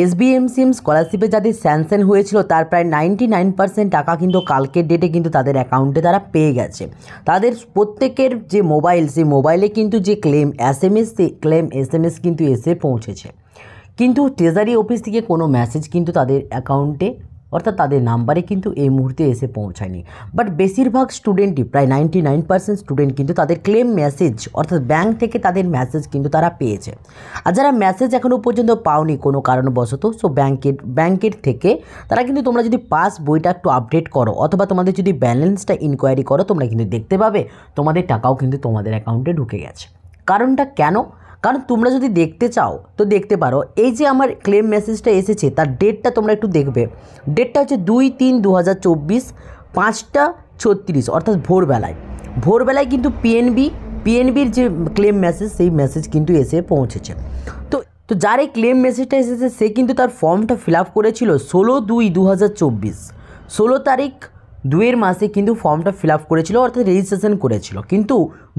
SBMCM স্কলারশিপে যাদের sanction হয়েছিল তার প্রায় 99% টাকা কিন্তু কালকের ডেটে কিন্তু তাদের অ্যাকাউন্টে তারা পেয়ে গেছে। তাদের প্রত্যেকের যে মোবাইল, সেই মোবাইলে কিন্তু যে ক্লেম এসএমএস কিন্তু এসে পৌঁছেছে, কিন্তু ট্রেজারি অফিস থেকে কোনো মেসেজ কিন্তু তাদের অ্যাকাউন্টে অর্থাৎ তাদের নাম্বারে কিন্তু এই মুহূর্তে এসে পৌঁছায়নি। বাট বেশিরভাগ স্টুডেন্টই, প্রায় 99% স্টুডেন্ট কিন্তু তাদের ক্লেম মেসেজ অর্থাৎ ব্যাংক থেকে তাদের মেসেজ কিন্তু তারা পেয়েছে। আর যারা মেসেজ এখনও পর্যন্ত পাওনি কোনো কারণবশত, সো ব্যাংকের থেকে তারা কিন্তু, তোমরা যদি পাস বইটা একটু আপডেট করো অথবা তোমাদের যদি ব্যালেন্সটা ইনকোয়ারি করো, তোমরা কিন্তু দেখতে পাবে তোমাদের টাকাও কিন্তু তোমাদের অ্যাকাউন্টে ঢুকে গেছে। কারণটা কেন? কারণ তোমরা যদি দেখতে চাও তো দেখতে পারো, এই যে আমার ক্লেম মেসেজটা এসেছে তার ডেটটা তোমরা একটু দেখবে। ডেটটা হচ্ছে 2-3-2024 5টা 36, অর্থাৎ ভোরবেলায় কিন্তু পিএনবির যে ক্লেম মেসেজ, সেই মেসেজ কিন্তু এসে পৌঁছেছে। তো যার এই ক্লেম মেসেজটা এসেছে সে কিন্তু তার ফর্মটা ফিল আপ করেছিল 16/2/2024, 16 তারিখ 2 মাসে কিন্তু ফর্মটা ফিল আপ করেছিল অর্থাৎ রেজিস্ট্রেশন করেছিল, কিন্তু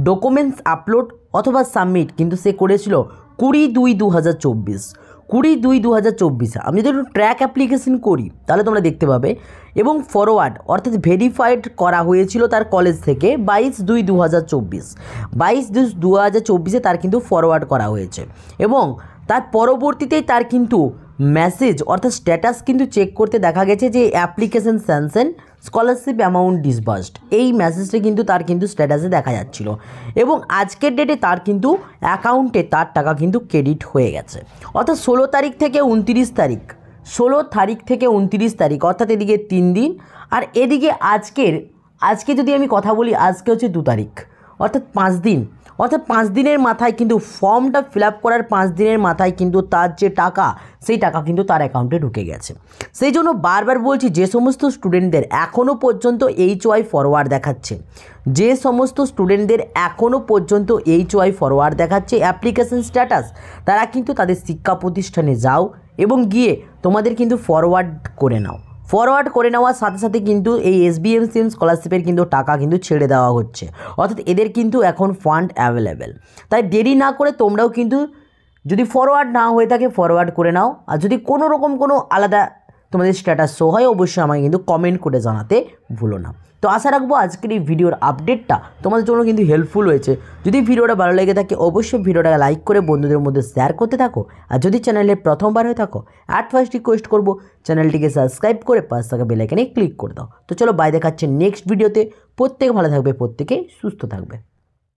ডকুমেন্টস আপলোড অথবা সাবমিট কিন্তু সে করেছিল 20/2/2024। 20/2/2024 আমি যদি ট্র্যাক অ্যাপ্লিকেশন করি তাহলে তোমরা দেখতে পাবে, এবং ফরওয়ার্ড অর্থাৎ ভেরিফাইড করা হয়েছিল তার কলেজ থেকে 22/2/2024। 22/2/2024 তার কিন্তু ফরওয়ার্ড করা হয়েছে, এবং তার পরবর্তীতেই তার কিন্তু মেসেজ অর্থাৎ স্ট্যাটাস কিন্তু চেক করতে দেখা গেছে যে application sanction, scholarship amount disbursed, এই মেসেজটা কিন্তু তার কিন্তু স্ট্যাটাসে দেখা যাচ্ছিল, এবং আজকের ডেটে তার কিন্তু অ্যাকাউন্টে তার টাকা কিন্তু ক্রেডিট হয়ে গেছে। অর্থাৎ 16 তারিখ থেকে 29 তারিখ, 16 তারিখ থেকে 29 তারিখ, অর্থাৎ এদিকে 3 দিন, আর এদিকে আজকে যদি আমি কথা বলি, আজকে হচ্ছে 2 তারিখ, অর্থাৎ 5 দিন, অর্থাৎ 5 দিনের মাথায় কিন্তু ফর্মটা ফিল আপ করার 5 দিনের মাথায় কিন্তু তার যে টাকা, সেই টাকা কিন্তু তার অ্যাকাউন্টে ঢুকে গেছে। সেই জন্য বারবার বলছি, যে সমস্ত স্টুডেন্টদের এখনও পর্যন্ত HY ফরওয়ার্ড দেখাচ্ছে, যে সমস্ত স্টুডেন্টদের এখনও পর্যন্ত HY ফরওয়ার্ড দেখাচ্ছে অ্যাপ্লিকেশন স্ট্যাটাস, তারা কিন্তু তাদের শিক্ষা প্রতিষ্ঠানে যাও এবং গিয়ে তোমাদের কিন্তু ফরওয়ার্ড করে নেওয়ার সাথে সাথে কিন্তু এই SBMCM স্কলারশিপের কিন্তু টাকা কিন্তু ছেড়ে দেওয়া হচ্ছে, অর্থাৎ এদের কিন্তু এখন ফান্ড অ্যাভেলেবেল। তাই দেরি না করে তোমরাও কিন্তু, যদি ফরওয়ার্ড না হয়ে থাকে ফরওয়ার্ড করে নাও, আর যদি কোনো রকম কোনো আলাদা তোমাদের স্ট্যাটাস শো হয় অবশ্যই আমাকে কিন্তু কমেন্ট করে জানাতে ভুলো না। তো আশা রাখবো আজকের এই ভিডিওর আপডেটটা তোমাদের জন্য কিন্তু হেল্পফুল হয়েছে। যদি ভিডিওটা ভালো লেগে থাকে অবশ্যই ভিডিওটাকে লাইক করে বন্ধুদের মধ্যে শেয়ার করতে থাকো, আর যদি চ্যানেলে প্রথমবার হয়ে থাকো ফার্স্ট রিকোয়েস্ট করবো চ্যানেলটিকে সাবস্ক্রাইব করে পাশে থাকা বেল আইকনে ক্লিক করে দাও। তো চলো বাই, দেখাচ্ছে নেক্সট ভিডিওতে। প্রত্যেকে ভালো থাকবে, প্রত্যেকে সুস্থ থাকবে।